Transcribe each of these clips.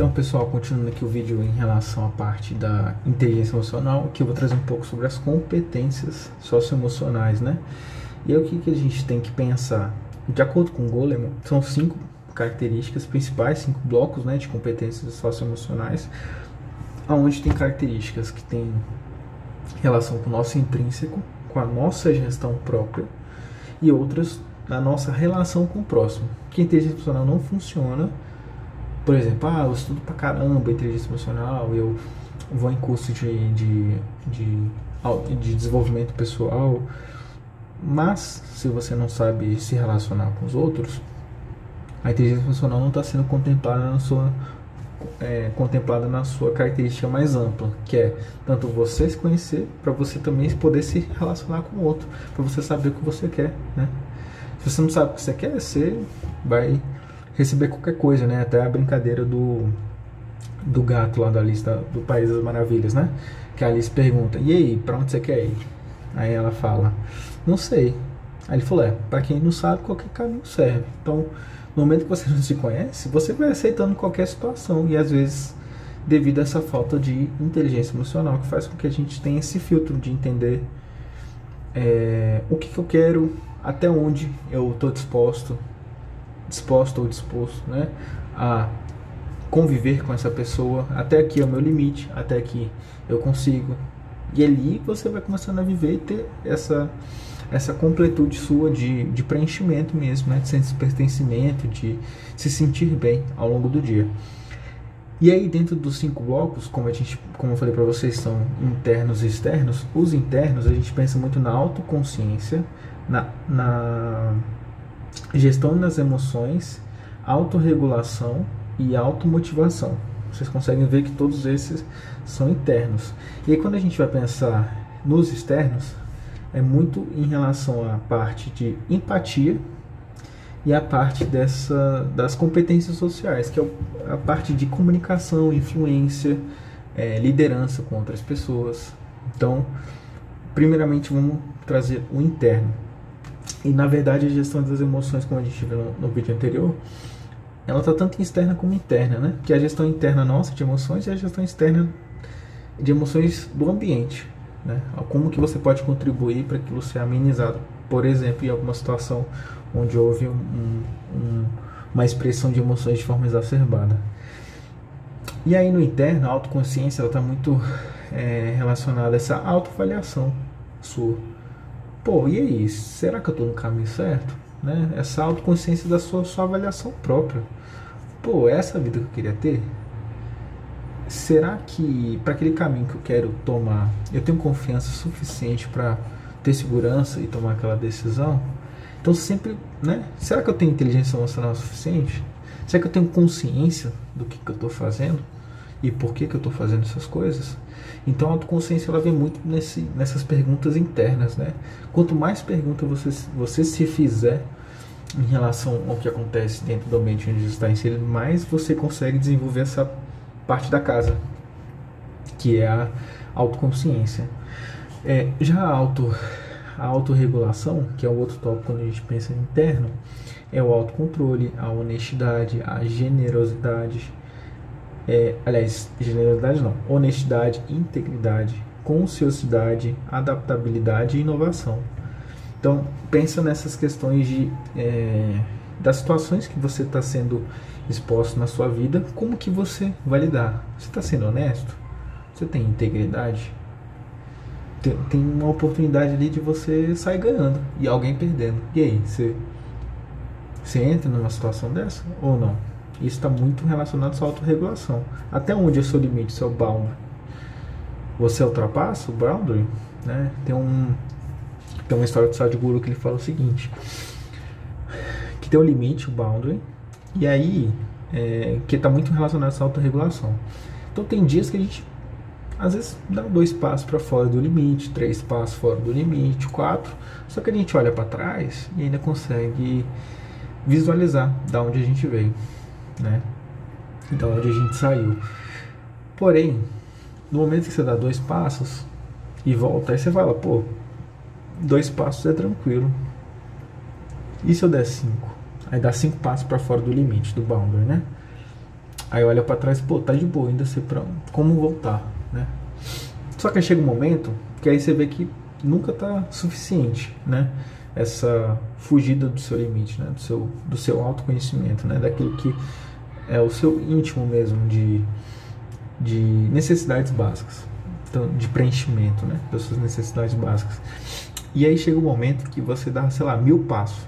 Então, pessoal, continuando aqui o vídeo em relação à parte da inteligência emocional, aqui eu vou trazer um pouco sobre as competências socioemocionais, né? E aí o que a gente tem que pensar? De acordo com o Goleman, são 5 características principais, 5 blocos, né, de competências socioemocionais, onde tem características que têm relação com o nosso intrínseco, com a nossa gestão própria, e outras na nossa relação com o próximo. Que a inteligência emocional não funciona. Por exemplo, eu estudo pra caramba inteligência emocional, eu vou em curso de desenvolvimento pessoal, mas se você não sabe se relacionar com os outros, a inteligência emocional não está sendo contemplada na sua característica mais ampla, que é tanto você se conhecer, para você também poder se relacionar com o outro, para você saber o que você quer, né? Se você não sabe o que você quer, você vai receber qualquer coisa, né? Até a brincadeira do gato lá da Alice do País das Maravilhas, né? Que a Alice pergunta: e aí, pra onde você quer ir? Aí ela fala: não sei. Aí ele falou: pra quem não sabe, qualquer caminho serve. Então, no momento que você não se conhece, você vai aceitando qualquer situação, e às vezes devido a essa falta de inteligência emocional, que faz com que a gente tenha esse filtro de entender o que eu quero, até onde eu estou disposto ou disposto, né, a conviver com essa pessoa, até aqui é o meu limite, até aqui eu consigo. E ali você vai começando a viver e ter essa completude sua de preenchimento mesmo, né, de senso de pertencimento, de se sentir bem ao longo do dia. E aí, dentro dos 5 blocos, como eu falei para vocês, são internos e externos. Os internos, a gente pensa muito na autoconsciência, na gestão das emoções, autorregulação e automotivação. Vocês conseguem ver que todos esses são internos. E aí, quando a gente vai pensar nos externos, é muito em relação à parte de empatia e a parte das competências sociais, que é a parte de comunicação, influência, liderança com outras pessoas. Então, primeiramente, vamos trazer o interno. E, na verdade, a gestão das emoções, como a gente viu no vídeo anterior, ela está tanto externa como interna, né? Que a gestão interna nossa de emoções e a gestão externa de emoções do ambiente, né? Como que você pode contribuir para aquilo ser amenizado, por exemplo, em alguma situação onde houve uma expressão de emoções de forma exacerbada. E aí no interno, a autoconsciência está muito relacionada a essa autoavaliação sua. Pô, e aí, será que eu estou no caminho certo? Né? Essa autoconsciência da sua avaliação própria. Pô, é essa a vida que eu queria ter? Será que para aquele caminho que eu quero tomar, eu tenho confiança suficiente para ter segurança e tomar aquela decisão? Então sempre, né? Será que eu tenho inteligência emocional suficiente? Será que eu tenho consciência do que eu estou fazendo? E por que eu estou fazendo essas coisas? Então a autoconsciência ela vem muito nessas perguntas internas, né? Quanto mais perguntas você se fizer em relação ao que acontece dentro do ambiente onde você está inserido, mais você consegue desenvolver essa parte da casa, que é a autoconsciência. Já a autorregulação, que é o outro tópico quando a gente pensa em interno, é o autocontrole, a honestidade, a generosidade. Aliás, generosidade não, honestidade, integridade, consciosidade, adaptabilidade e inovação. Então, pensa nessas questões das situações que você está sendo exposto na sua vida, como que você vai lidar? Você está sendo honesto? Você tem integridade? Tem uma oportunidade ali de você sair ganhando e alguém perdendo. E aí, você entra numa situação dessa ou não? Isso está muito relacionado à sua autorregulação. Até onde é o seu limite, seu boundary? Você ultrapassa o boundary? Né? Tem uma história do Sadhguru que ele fala o seguinte, que tem um limite, o boundary, e aí que está muito relacionado à sua autorregulação. Então tem dias que a gente às vezes dá 2 passos para fora do limite, 3 passos fora do limite, 4, só que a gente olha para trás e ainda consegue visualizar da onde a gente veio, né? Da onde a gente saiu. Porém, no momento que você dá 2 passos e volta, aí você fala, pô, 2 passos é tranquilo. E se eu der 5? Aí dá 5 passos para fora do limite, do boundary, né? Aí olha para trás, pô, tá de boa, ainda sei pra como voltar, né? Só que aí chega um momento que aí você vê que nunca tá suficiente, né? Essa fugida do seu limite, né? Do seu autoconhecimento, né? Daquilo que é o seu íntimo mesmo, de necessidades básicas, então, de preenchimento, né? Das suas necessidades básicas. E aí chega um momento que você dá, sei lá, 1000 passos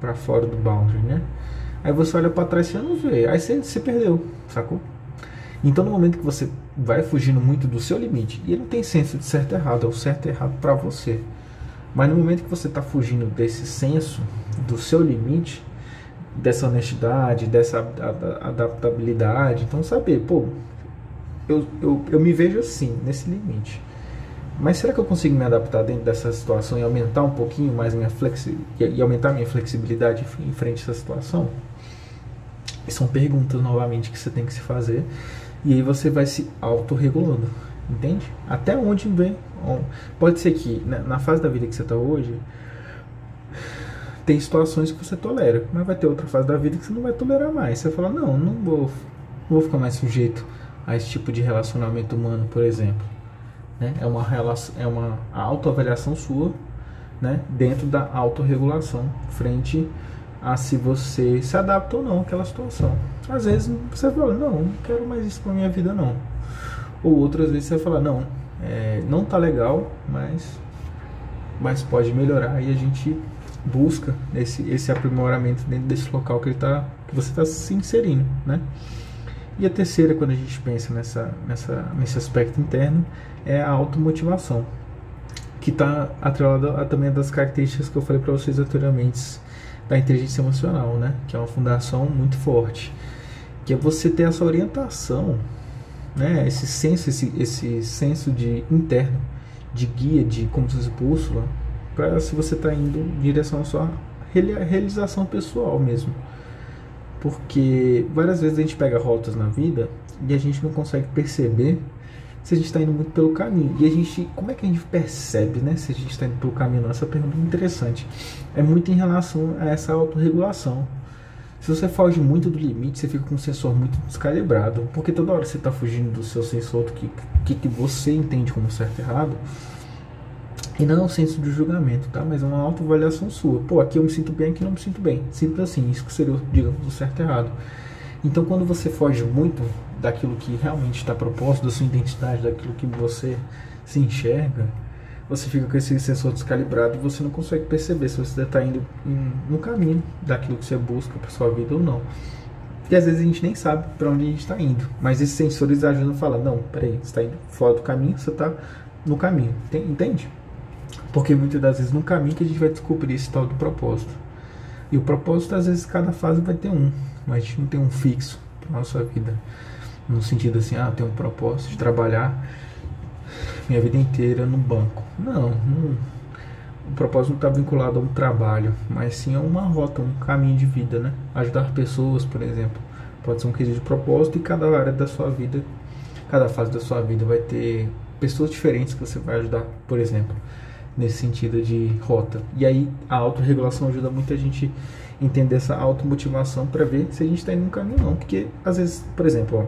para fora do boundary, né? Aí você olha para trás e você não vê, aí você perdeu, sacou? Então no momento que você vai fugindo muito do seu limite, e não tem senso de certo e errado, é o certo e errado para você, mas no momento que você está fugindo desse senso do seu limite, dessa honestidade, dessa adaptabilidade, então saber, pô, eu me vejo assim, nesse limite. Mas será que eu consigo me adaptar dentro dessa situação e aumentar um pouquinho mais e aumentar minha flexibilidade em frente a essa situação? E são perguntas novamente que você tem que se fazer. E aí você vai se autorregulando, entende? Até onde vem. Pode ser que na fase da vida que você está hoje, tem situações que você tolera, mas vai ter outra fase da vida que você não vai tolerar mais. Você fala, não vou ficar mais sujeito a esse tipo de relacionamento humano, por exemplo. Né? É uma autoavaliação sua, né? Dentro da autorregulação, frente a se você se adapta ou não àquela situação. Às vezes você fala, não quero mais isso pra minha vida não. Ou outras vezes você fala, não tá legal, mas pode melhorar, e a gente busca esse aprimoramento dentro desse local que você está se inserindo, né? E a terceira, quando a gente pensa nesse aspecto interno, é a automotivação, que está atrelada também das características que eu falei para vocês anteriormente da inteligência emocional, né? Que é uma fundação muito forte, que é você ter essa orientação, né? Esse senso de interno, de guia, de como se fosse bússola, para se você está indo em direção à sua realização pessoal mesmo. Porque várias vezes a gente pega rotas na vida e a gente não consegue perceber se a gente está indo muito pelo caminho. E como é que a gente percebe, né, se a gente está indo pelo caminho? Essa pergunta é interessante. É muito em relação a essa autorregulação. Se você foge muito do limite, você fica com um sensor muito descalibrado. Porque toda hora você está fugindo do seu sensor, do que você entende como certo e errado. E não é um senso de julgamento, tá? Mas é uma autoavaliação sua. Pô, aqui eu me sinto bem, aqui eu não me sinto bem. Simples assim, isso que seria, digamos, o certo e errado. Então, quando você foge muito daquilo que realmente está proposto, da sua identidade, daquilo que você se enxerga, você fica com esse sensor descalibrado e você não consegue perceber se você está indo no caminho daquilo que você busca para sua vida ou não. E às vezes a gente nem sabe para onde a gente está indo, mas esses sensores ajudam a falar, não, peraí, você está indo fora do caminho, você está no caminho, entende? Porque muitas das vezes no caminho que a gente vai descobrir esse tal do propósito. E o propósito, às vezes, cada fase vai ter um, mas a gente não tem um fixo para nossa vida. No sentido assim, eu tenho um propósito de trabalhar minha vida inteira no banco. Não, o propósito não está vinculado a um trabalho, mas sim a uma rota, um caminho de vida, né? Ajudar pessoas, por exemplo, pode ser um quesito de propósito, e cada área da sua vida, cada fase da sua vida vai ter pessoas diferentes que você vai ajudar, por exemplo, nesse sentido de rota. E aí a autorregulação ajuda muito a gente entender essa automotivação para ver se a gente está indo no caminho ou não, porque às vezes, por exemplo,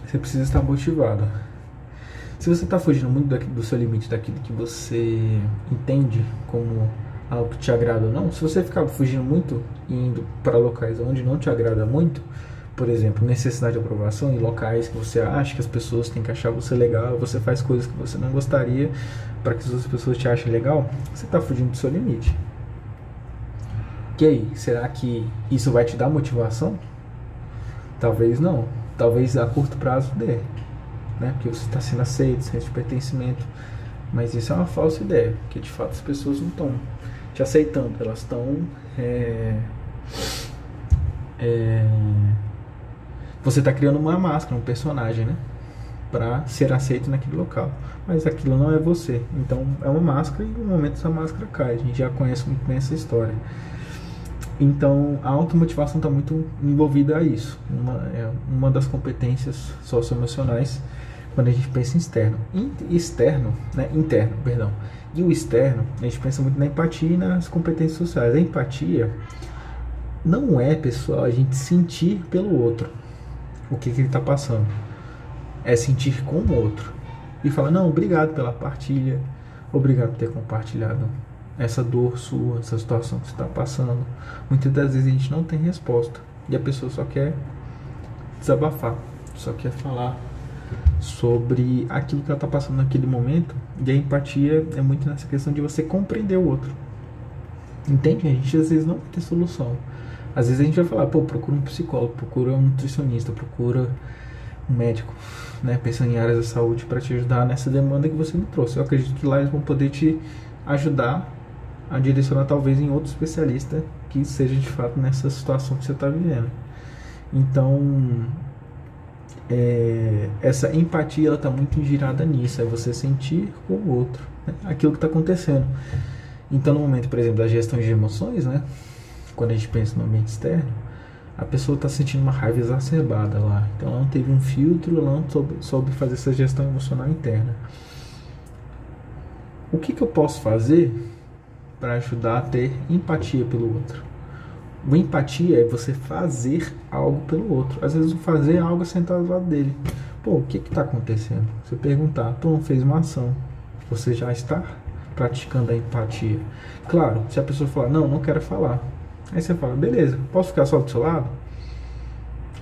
você precisa estar motivado. Se você está fugindo muito do seu limite, daquilo que você entende como algo que te agrada ou não, se você ficar fugindo muito e indo para locais onde não te agrada muito, por exemplo, necessidade de aprovação, em locais que você acha que as pessoas têm que achar você legal, você faz coisas que você não gostaria para que as outras pessoas te achem legal, você está fugindo do seu limite. E aí, será que isso vai te dar motivação? Talvez não. Talvez a curto prazo dê, né? Porque você está sendo aceito, senso de pertencimento. Mas isso é uma falsa ideia, porque de fato as pessoas não estão te aceitando, elas estão você está criando uma máscara, um personagem, né? Para ser aceito naquele local. Mas aquilo não é você. Então é uma máscara, e no momento essa máscara cai. A gente já conhece muito bem essa história. Então a automotivação está muito envolvida a isso. Uma das competências socioemocionais quando a gente pensa em interno, perdão. E o externo, a gente pensa muito na empatia e nas competências sociais. A empatia não é, pessoal, a gente sentir pelo outro. o que ele está passando. É sentir com o outro e falar, não, obrigado pela partilha, obrigado por ter compartilhado essa dor sua, essa situação que você está passando. Muitas das vezes a gente não tem resposta e a pessoa só quer desabafar, só quer falar sobre aquilo que ela está passando naquele momento. E a empatia é muito nessa questão de você compreender o outro. Entende? A gente às vezes não vai ter solução. Às vezes a gente vai falar, pô, procura um psicólogo, procura um nutricionista, procura um médico, né, pensando em áreas da saúde para te ajudar nessa demanda que você me trouxe. Eu acredito que lá eles vão poder te ajudar a direcionar talvez em outro especialista que seja de fato nessa situação que você está vivendo. Então, essa empatia ela está muito girada nisso, é você sentir com o outro, né, aquilo que está acontecendo. Então, no momento, por exemplo, da gestão de emoções, né, quando a gente pensa no ambiente externo, a pessoa está sentindo uma raiva exacerbada lá. Então ela não teve um filtro, ela não soube fazer essa gestão emocional interna. O que eu posso fazer para ajudar a ter empatia pelo outro? O empatia é você fazer algo pelo outro. Às vezes fazer algo sentado do lado dele. Pô, o que está acontecendo? Você perguntar, tu não fez uma ação. Você já está praticando a empatia. Claro, se a pessoa falar, não quero falar. Aí você fala, beleza, posso ficar só do seu lado?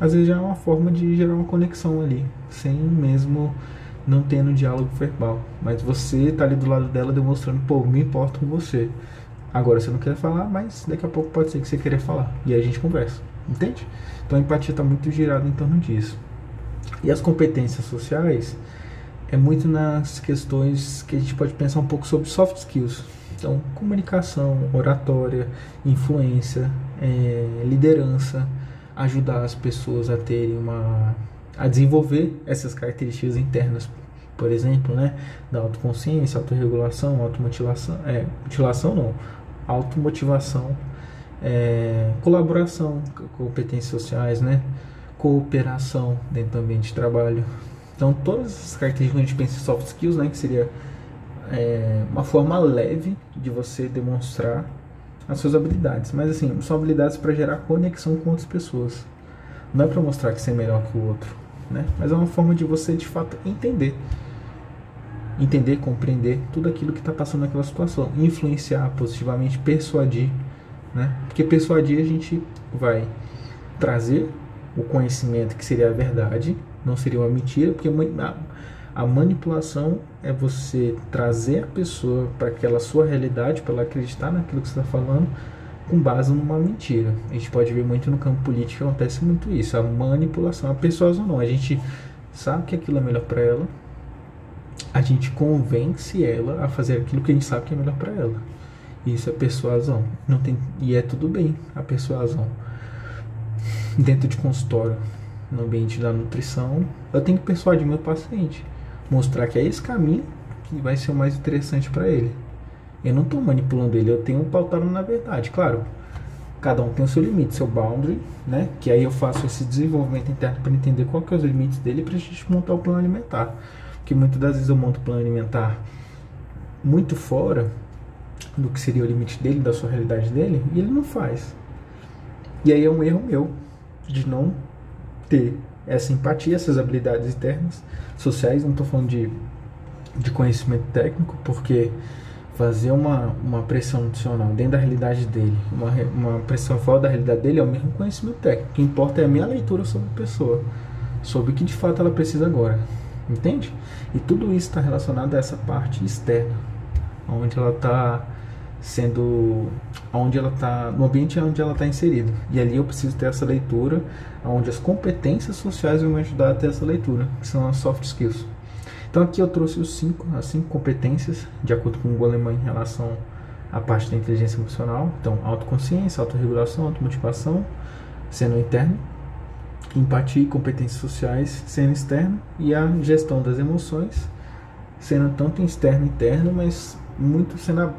Às vezes já é uma forma de gerar uma conexão ali, sem mesmo não tendo diálogo verbal. Mas você tá ali do lado dela demonstrando, pô, me importo com você. Agora você não quer falar, mas daqui a pouco pode ser que você queira falar. E aí a gente conversa, entende? Então a empatia está muito girada em torno disso. E as competências sociais é muito nas questões que a gente pode pensar um pouco sobre soft skills. Então, comunicação, oratória, influência, liderança, ajudar as pessoas a terem a desenvolver essas características internas, por exemplo, né, da autoconsciência, autorregulação, automotivação, colaboração, competências sociais, né, cooperação dentro do ambiente de trabalho. Então, todas essas características que a gente pensa em soft skills, né, que seria uma forma leve de você demonstrar as suas habilidades, mas assim, são habilidades para gerar conexão com outras pessoas, não é para mostrar que você é melhor que o outro, né? Mas é uma forma de você de fato entender, compreender tudo aquilo que está passando naquela situação, influenciar positivamente, persuadir, né? Porque persuadir a gente vai trazer o conhecimento que seria a verdade, não seria uma mentira, porque a manipulação é você trazer a pessoa para aquela sua realidade, para ela acreditar naquilo que você está falando, com base numa mentira. A gente pode ver muito no campo político, acontece muito isso, a manipulação, a persuasão não. A gente sabe que aquilo é melhor para ela, a gente convence ela a fazer aquilo que a gente sabe que é melhor para ela. Isso é persuasão. E é tudo bem a persuasão. Dentro de consultório, no ambiente da nutrição, eu tenho que persuadir meu paciente, mostrar que é esse caminho que vai ser o mais interessante para ele. Eu não estou manipulando ele, eu tenho pautado na verdade. Claro, cada um tem o seu limite, seu boundary, né? Que aí eu faço esse desenvolvimento interno para entender qual que é os limites dele para a gente montar o plano alimentar. Porque muitas das vezes eu monto o plano alimentar muito fora do que seria o limite dele, da sua realidade dele, e ele não faz. E aí é um erro meu de não ter essa empatia, essas habilidades internas, sociais. Não estou falando de conhecimento técnico, porque fazer uma pressão nutricional dentro da realidade dele, uma pressão fora da realidade dele, é o mesmo conhecimento técnico. O que importa é a minha leitura sobre a pessoa, sobre o que de fato ela precisa agora, entende? E tudo isso está relacionado a essa parte externa, onde ela está no ambiente onde ela está inserida. E ali eu preciso ter essa leitura, onde as competências sociais vão me ajudar a ter essa leitura, que são as soft skills. Então aqui eu trouxe as cinco competências, de acordo com o Goleman, em relação à parte da inteligência emocional. Então, autoconsciência, autorregulação, automotivação, sendo interno, empatia e competências sociais, sendo externo, e a gestão das emoções, sendo tanto externo e interno, mas muito sendo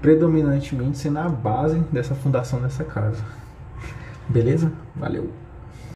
predominantemente sendo a base dessa fundação dessa casa. Beleza? Valeu!